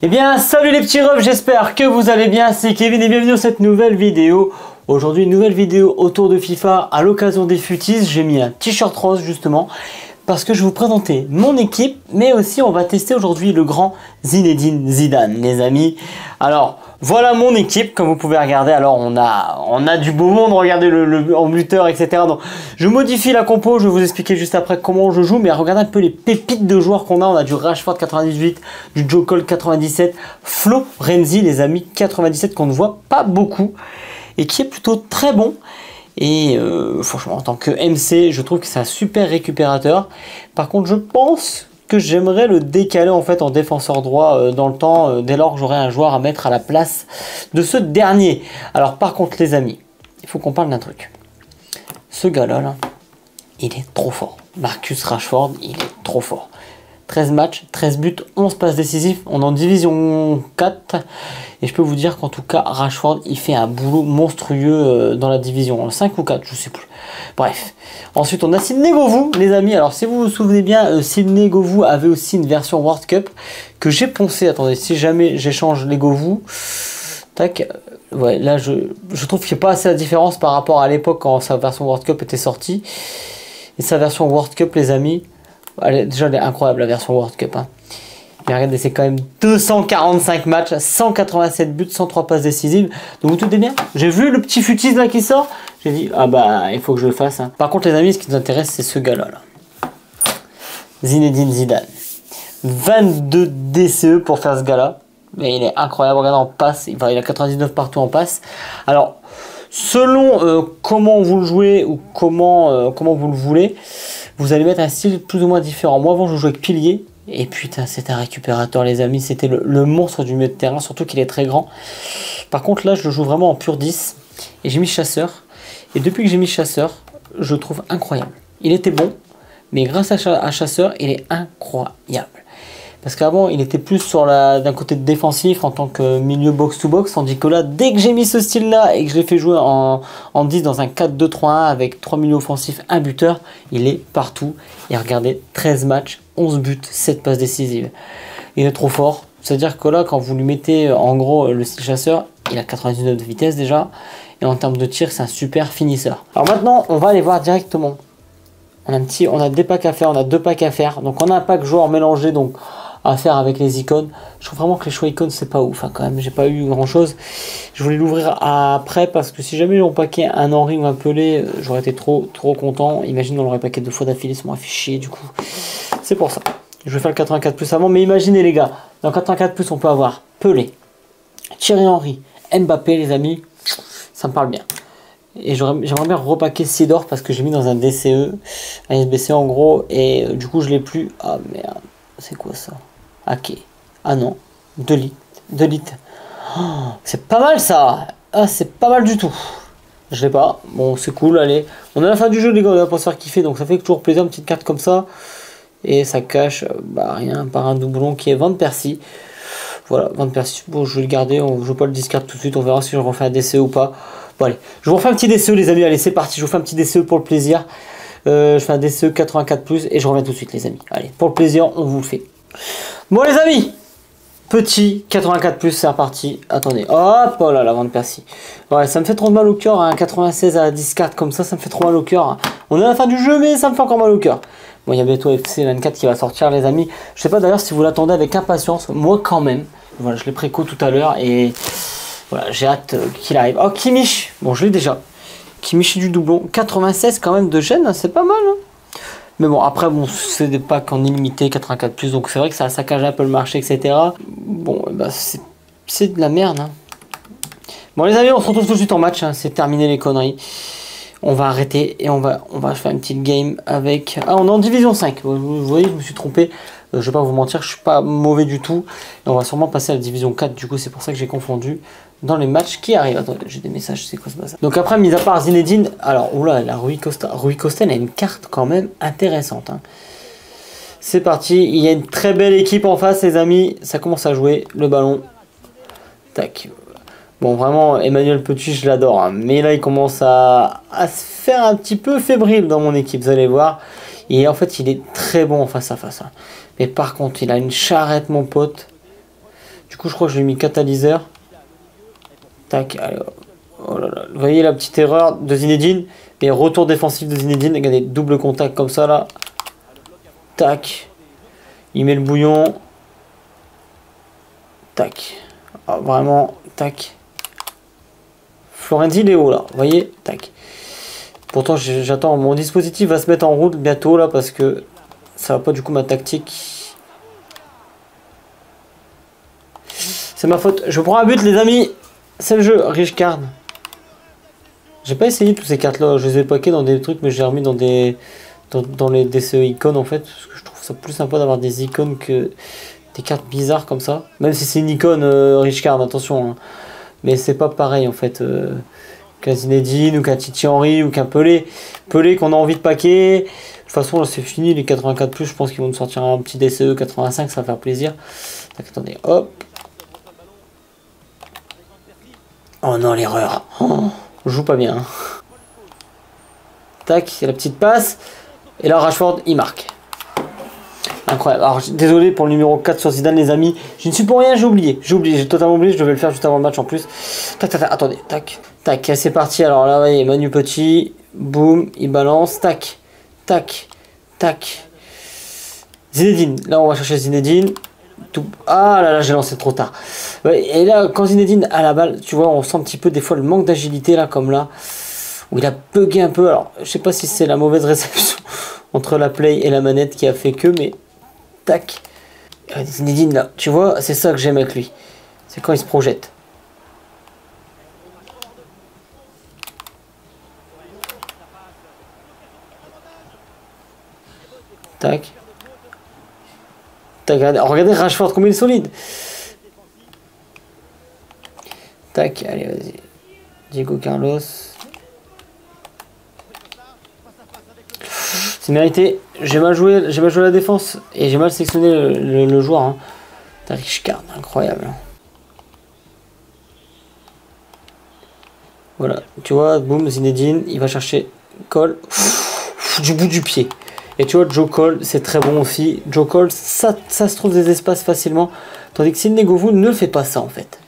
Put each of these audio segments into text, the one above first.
Eh bien, salut les petits refs, j'espère que vous allez bien, c'est Kevin et bienvenue dans cette nouvelle vidéo. Aujourd'hui, une nouvelle vidéo autour de FIFA à l'occasion des futis. J'ai mis un t-shirt rose justement parce que je vais vous présenter mon équipe, mais aussi on va tester aujourd'hui le grand Zinedine Zidane, les amis. Alors, voilà mon équipe, comme vous pouvez regarder. Alors, on a du beau monde, regardez en buteur, etc. Donc, je modifie la compo, je vais vous expliquer juste après comment je joue, mais regardez un peu les pépites de joueurs qu'on a. On a du Rashford 98, du Joe Cole 97, Flo Renzi, les amis, 97, qu'on ne voit pas beaucoup, et qui est plutôt très bon. Et franchement, en tant que MC, je trouve que c'est un super récupérateur. Par contre, je pense que j'aimerais le décaler en fait en défenseur droit dans le temps, dès lors que j'aurai un joueur à mettre à la place de ce dernier. Alors par contre les amis, il faut qu'on parle d'un truc. Ce gars-là, là, il est trop fort. Marcus Rashford, il est trop fort. 13 matchs, 13 buts, 11 passes décisives. On est en division 4. Et je peux vous dire qu'en tout cas, Rashford, il fait un boulot monstrueux dans la division 5 ou 4, je sais plus. Bref. Ensuite, on a Sidney Govou, les amis. Alors, si vous vous souvenez bien, Sidney Govou avait aussi une version World Cup que j'ai poncé. Attendez, si jamais j'échange les Govou, tac. Ouais, là, je trouve qu'il n'y a pas assez la différence par rapport à l'époque quand sa version World Cup était sortie. Et sa version World Cup, les amis, déjà, elle est incroyable, la version World Cup. Hein. Mais regardez, c'est quand même 245 matchs, 187 buts, 103 passes décisives. Donc vous tout est bien. J'ai vu le petit futis là qui sort. J'ai dit, ah bah, il faut que je le fasse. Hein. Par contre, les amis, ce qui nous intéresse, c'est ce gars-là. Là. Zinedine Zidane. 22 DCE pour faire ce gars-là. Mais il est incroyable. Regardez en passe. Il a 99 partout en passe. Alors, selon comment vous le jouez ou comment vous le voulez, vous allez mettre un style plus ou moins différent. Moi, avant, je jouais avec pilier. Et putain, c'est un récupérateur, les amis. C'était le monstre du milieu de terrain, surtout qu'il est très grand. Par contre, là, je le joue vraiment en pur 10. Et j'ai mis chasseur. Et depuis que j'ai mis chasseur, je le trouve incroyable. Il était bon, mais grâce à chasseur, il est incroyable. Parce qu'avant, il était plus sur d'un côté défensif en tant que milieu box-to-box. Tandis que là, dès que j'ai mis ce style-là et que je l'ai fait jouer en 10 dans un 4-2-3-1 avec 3 milieux offensifs, un buteur, il est partout. Et regardez, 13 matchs, 11 buts, 7 passes décisives. Il est trop fort. C'est-à-dire que là, quand vous lui mettez en gros le style chasseur, il a 99 de vitesse déjà. Et en termes de tir, c'est un super finisseur. Alors maintenant, on va aller voir directement. On a des packs à faire, on a 2 packs à faire. Donc on a un pack joueur mélangé donc à faire avec les icônes. Je trouve vraiment que les choix icônes c'est pas ouf hein, quand même, j'ai pas eu grand chose. Je voulais l'ouvrir après parce que si jamais on paquait un Henry ou un Pelé, j'aurais été trop content. Imagine on l'aurait paqué 2 fois d'affilée, ça m'aurait fait chier du coup. C'est pour ça. Je vais faire le 84 plus avant, mais imaginez les gars, dans 84 plus on peut avoir Pelé, Thierry Henry, Mbappé les amis, ça me parle bien. Et j'aimerais bien repaquer Sidor parce que j'ai mis dans un DCE, un SBC en gros, et du coup je l'ai plus. Ah merde, c'est quoi ça? Ok. Ah non, 2 litres. Oh, c'est pas mal ça. Ah, c'est pas mal du tout. Je l'ai pas. Bon, c'est cool, allez. On est à la fin du jeu, les gars, on va pas se faire kiffer. Donc ça fait toujours plaisir, une petite carte comme ça. Et ça cache rien par un doublon qui est Van Persie. Voilà, Van Persie. Bon, je vais le garder. Je vais pas le discard tout de suite. On verra si je refais un DCE ou pas. Bon, allez. Je vous refais un petit DCE, les amis. Allez, c'est parti. Je vous fais un petit DCE pour le plaisir. Je fais un DCE 84+, et je reviens tout de suite, les amis. Allez, pour le plaisir, on vous le fait. Bon les amis, petit 84+, c'est reparti. Attendez, hop, oh là là, Van Persie. Ouais, ça me fait trop mal au cœur, hein, 96 à 10 cartes comme ça me fait trop mal au cœur. Hein. On est à la fin du jeu, mais ça me fait encore mal au cœur. Bon, il y a bientôt FC 24 qui va sortir, les amis. Je sais pas d'ailleurs si vous l'attendez avec impatience, moi quand même. Voilà, je l'ai préco tout à l'heure et voilà, j'ai hâte qu'il arrive. Oh, Kimmich, bon, je l'ai déjà. Kimmich du doublon, 96 quand même de gêne, c'est pas mal. Hein. Mais bon, après, bon, c'est des packs en illimité, 84+, donc c'est vrai que ça saccage un peu le marché, etc. Bon, bah, c'est de la merde. Hein. Bon, les amis, on se retrouve tout de suite en match. Hein. C'est terminé les conneries. On va arrêter et on va faire une petite game avec... Ah, on est en division 5. Vous voyez, je me suis trompé. Je vais pas vous mentir, je suis pas mauvais du tout. Et on va sûrement passer à la division 4. Du coup, c'est pour ça que j'ai confondu dans les matchs qui arrivent. Attendez, j'ai des messages, c'est quoi ce bazar? Donc après, mis à part Zinedine, alors, oula, la Rui Costa, elle a une carte quand même intéressante. Hein. C'est parti, il y a une très belle équipe en face, les amis. Ça commence à jouer, le ballon. Tac. Bon, vraiment, Emmanuel Petit, je l'adore. Hein. Mais là, il commence à se faire un petit peu fébrile dans mon équipe, vous allez voir. Et en fait, il est très bon en face à face. Hein. Mais par contre, il a une charrette, mon pote. Du coup, je crois que j'ai mis catalyseur. Tac, allez. Oh là là. Vous voyez la petite erreur de Zinedine. Mais retour défensif de Zinedine. Regardez, double contact comme ça là. Tac. Il met le bouillon. Tac. Ah, vraiment, tac. Florenzi, il est haut là. Vous voyez, tac. Pourtant, j'attends. Mon dispositif va se mettre en route bientôt là parce que ça va pas du coup ma tactique. C'est ma faute. Je prends un but, les amis. C'est le jeu. Richcard. J'ai pas essayé tous ces cartes là. Je les ai paqués dans des trucs, mais j'ai remis dans des. Dans les DCE icônes en fait. Parce que je trouve ça plus sympa d'avoir des icônes que des cartes bizarres comme ça. Même si c'est une icône Richcard, attention. Hein. Mais c'est pas pareil en fait. Qu'un Zinedine ou qu'un Titi Henry ou qu'un Pelé. Pelé qu'on a envie de paquer. De toute façon, là c'est fini. Les 84+, je pense qu'ils vont nous sortir un petit DCE 85, ça va faire plaisir. Donc, attendez, hop. Oh non, l'erreur. Oh, je joue pas bien. Hein. Tac, c'est la petite passe. Et là, Rashford, il marque. Incroyable. Alors, désolé pour le numéro 4 sur Zidane, les amis. Je ne suis pour rien, j'ai oublié. J'ai totalement oublié. Je devais le faire juste avant le match en plus. Tac, tac, tac. Attendez, tac. Tac, c'est parti. Alors là, vous voyez, Manu Petit. Boum, il balance. Tac, tac, tac. Zinedine. Là, on va chercher Zinedine. Tout... Ah là là, j'ai lancé trop tard. Ouais, et là, quand Zinedine a la balle, tu vois, on sent un petit peu des fois le manque d'agilité, là, comme là. Où il a bugué un peu. Alors, je sais pas si c'est la mauvaise réception entre la play et la manette qui a fait que, mais tac. Zinedine là, tu vois, c'est ça que j'aime avec lui. C'est quand il se projette. Tac. Tac, regardez Rashford comme il est solide. Tac, allez, vas-y. Diego Carlos. C'est mérité. J'ai mal joué la défense et j'ai mal sélectionné le joueur. Hein. T'as Richcard, incroyable. Voilà, tu vois, boum, Zinedine, il va chercher Cole du bout du pied. Et tu vois, Joe Cole, c'est très bon aussi. Joe Cole, ça se trouve des espaces facilement. Tandis que Sidney Govou ne fait pas ça en fait.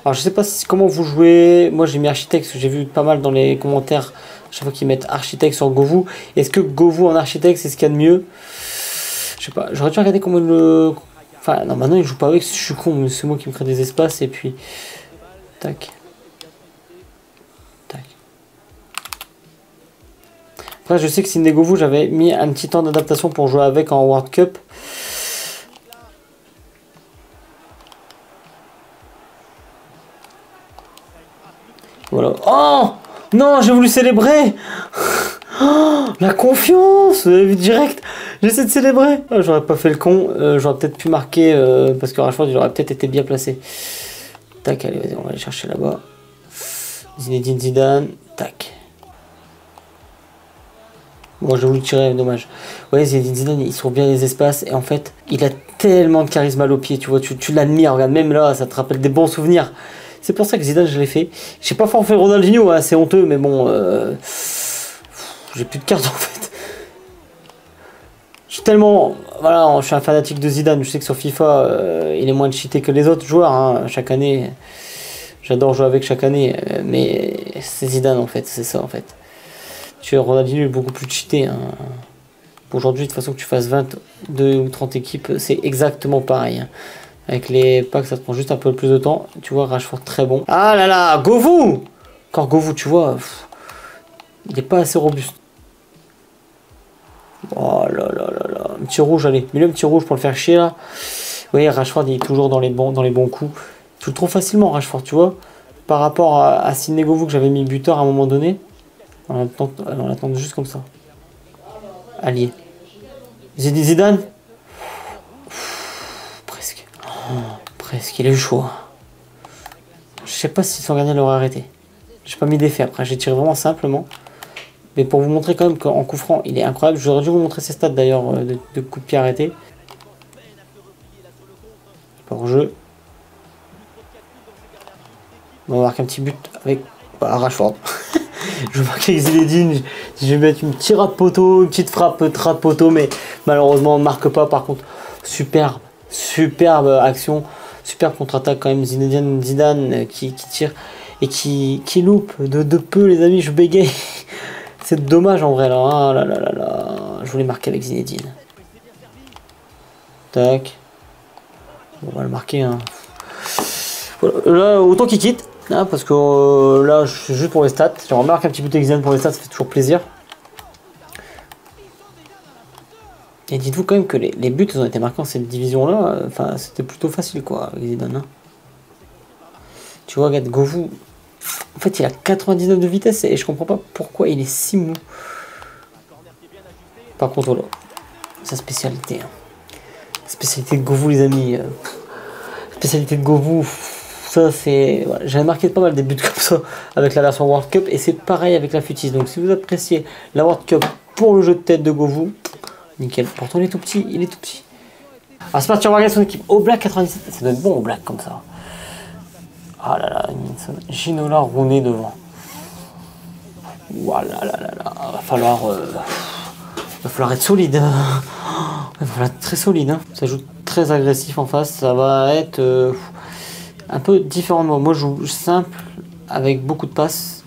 Alors je sais pas comment vous jouez. Moi j'ai mis architecte, j'ai vu pas mal dans les commentaires. Chaque fois qu'ils mettent architecte sur Govou. Est-ce que Govou en architecte c'est ce qu'il y a de mieux? Je sais pas, j'aurais dû regarder comment le... Enfin non, maintenant il joue pas avec, je suis con, c'est moi qui me crée des espaces et puis... Tac. Tac. Après je sais que Sidney Govou, j'avais mis un petit temps d'adaptation pour jouer avec en World Cup. Voilà. Oh non, j'ai voulu célébrer. Oh, la confiance, vous avez vu direct. J'essaie de célébrer. Oh, j'aurais pas fait le con. J'aurais peut-être pu marquer parce que Rashford il aurait peut-être été bien placé. Tac, allez, vas-y, on va aller chercher là-bas. Zinedine Zidane. Tac. Bon, j'ai voulu tirer, dommage. Ouais, Zinedine Zidane, il trouve bien les espaces. Et en fait, il a tellement de charisme à l'au pied. Tu vois, tu l'admires. Regarde, même là, ça te rappelle des bons souvenirs. C'est pour ça que Zidane, je l'ai fait. J'ai pas fait Ronaldinho, hein, c'est honteux, mais bon... j'ai plus de cartes, en fait. Je suis tellement... Voilà, je suis un fanatique de Zidane. Je sais que sur FIFA, il est moins cheaté que les autres joueurs. Hein, chaque année, j'adore jouer avec chaque année. Mais c'est Zidane, en fait. C'est ça, en fait. Tu vois, Ronaldinho est beaucoup plus cheaté. Hein. Aujourd'hui, de toute façon, que tu fasses 22 ou 30 équipes, c'est exactement pareil. Hein. Avec les packs, ça te prend juste un peu plus de temps. Tu vois, Rashford très bon. Ah là là, Govou! Encore Govou, tu vois, il n'est pas assez robuste. Oh là là là là. Un petit rouge, allez. Mets-le un petit rouge pour le faire chier là. Oui, Rashford, il est toujours dans les bons coups. Tu le trouves facilement, Rashford, tu vois. Par rapport à Sidney Govou que j'avais mis buteur à un moment donné. On attend juste comme ça. Allié. Zidane. Presque. Oh, presque, il a eu chaud. Je sais pas si son gardien l'aurait arrêté. J'ai pas mis d'effet après, j'ai tiré vraiment simplement. Mais pour vous montrer quand même qu'en coup franc, il est incroyable. J'aurais dû vous montrer ses stats d'ailleurs de coup de pied arrêté. Hors jeu. On va marquer un petit but avec Rashford. Je vais marquer avec Zinedine. Je vais mettre une petite rate poteau, une petite frappe rat de poteau, mais malheureusement on ne marque pas. Par contre, superbe. Superbe action, superbe contre-attaque quand même. Zinedine Zidane qui tire et qui loupe de peu, les amis. Je bégaye. C'est dommage en vrai là. Ah là là là là. Je voulais marquer avec Zinedine. Tac. On va le marquer. Hein. Voilà. Là, autant qu'il quitte. Hein, parce que là, je suis juste pour les stats. J'aimerais marquer un petit peu de Zidane pour les stats, ça fait toujours plaisir. Et dites-vous quand même que les buts ils ont été marqués dans cette division-là. Enfin, c'était plutôt facile quoi, avec Zidane. Hein. Tu vois, regarde, Govou. En fait, il a 99 de vitesse et je comprends pas pourquoi il est si mou. Par contre, voilà. Sa spécialité. Hein. Spécialité de Govou, les amis. Spécialité de Govou. Ça, c'est. Voilà. J'avais marqué pas mal des buts comme ça avec la version World Cup et c'est pareil avec la Futis. Donc, si vous appréciez la World Cup pour le jeu de tête de Govou, nickel. Pourtant, il est tout petit. Il est tout petit. Alors, c'est parti, on va regarder son équipe. Oblak 97. Ça doit être bon, Oblak, comme ça. Ah là là, Ginola Rooney devant. Voilà là là là. Va falloir être solide. Il va falloir être très solide. Hein. Ça joue très agressif en face. Ça va être un peu différent de moi. Moi, je joue simple avec beaucoup de passes.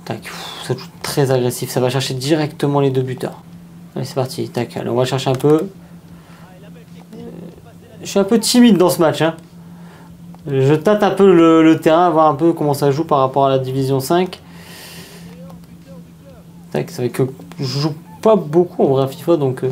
Tac. Ça joue très agressif. Ça va chercher directement les deux buteurs. Allez, c'est parti. Tac. Alors, on va chercher un peu. Je suis un peu timide dans ce match. Hein. Je tâte un peu le terrain, voir un peu comment ça joue par rapport à la division 5. Tac, c'est vrai que je joue pas beaucoup en vrai à FIFA, donc...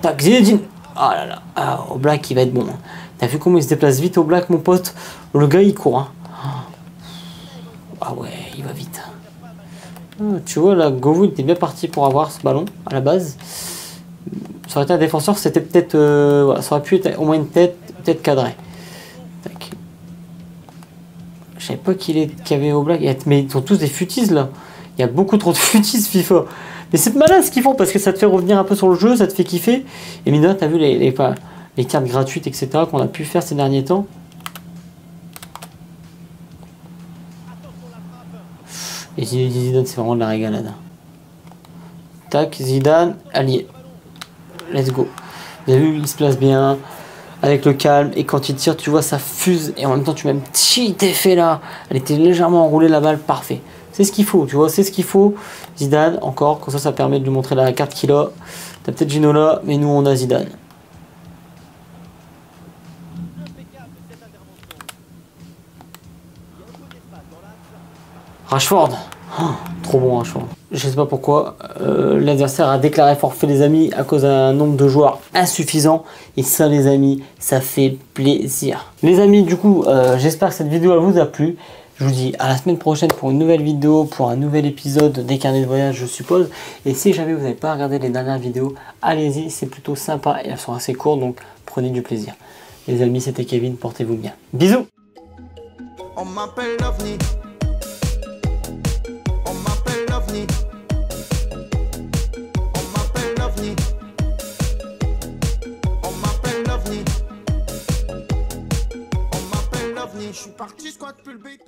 Tac, Zinedine. Ah là là, ah, Oblak il va être bon. T'as vu comment il se déplace vite Oblak, mon pote? Le gars il court. Hein. Ah ouais, il va vite. Ah, tu vois là, Govou était bien parti pour avoir ce ballon à la base. Ça aurait été un défenseur, c'était peut-être... voilà, ça aurait pu être au moins une tête, peut-être cadrée. Tac. Je savais pas qu'il y avait Oblak. Mais ils sont tous des futis là. Il y a beaucoup trop de futis FIFA. Mais c'est malin ce qu'ils font parce que ça te fait revenir un peu sur le jeu, ça te fait kiffer. Et mine de rien, t'as vu les cartes gratuites, etc. qu'on a pu faire ces derniers temps. Et Zidane, c'est vraiment de la régalade. Tac, Zidane, allié. Let's go. Vous avez vu, il se place bien, avec le calme, et quand il tire, tu vois, ça fuse, et en même temps, tu mets un petit effet là. Elle était légèrement enroulée, la balle, parfait. C'est ce qu'il faut, tu vois, c'est ce qu'il faut. Zidane, encore, comme ça permet de lui montrer la carte qu'il a. T'as peut-être Ginola, mais nous, on a Zidane. Rashford. Oh, trop bon Rashford. Je sais pas pourquoi l'adversaire a déclaré forfait les amis à cause d'un nombre de joueurs insuffisant et ça les amis ça fait plaisir. Les amis du coup j'espère que cette vidéo vous a plu. Je vous dis à la semaine prochaine pour une nouvelle vidéo, pour un nouvel épisode des carnets de voyage je suppose. Et si jamais vous n'avez pas regardé les dernières vidéos, allez-y, c'est plutôt sympa et elles sont assez courtes donc prenez du plaisir. Les amis, c'était Kevin, portez-vous bien. Bisous. On m'appelle l'OVNI. On m'appelle l'OVNI. On m'appelle l'OVNI. On m'appelle l'OVNI. On m'appelle l'OVNI. Je suis parti squat plus le bec.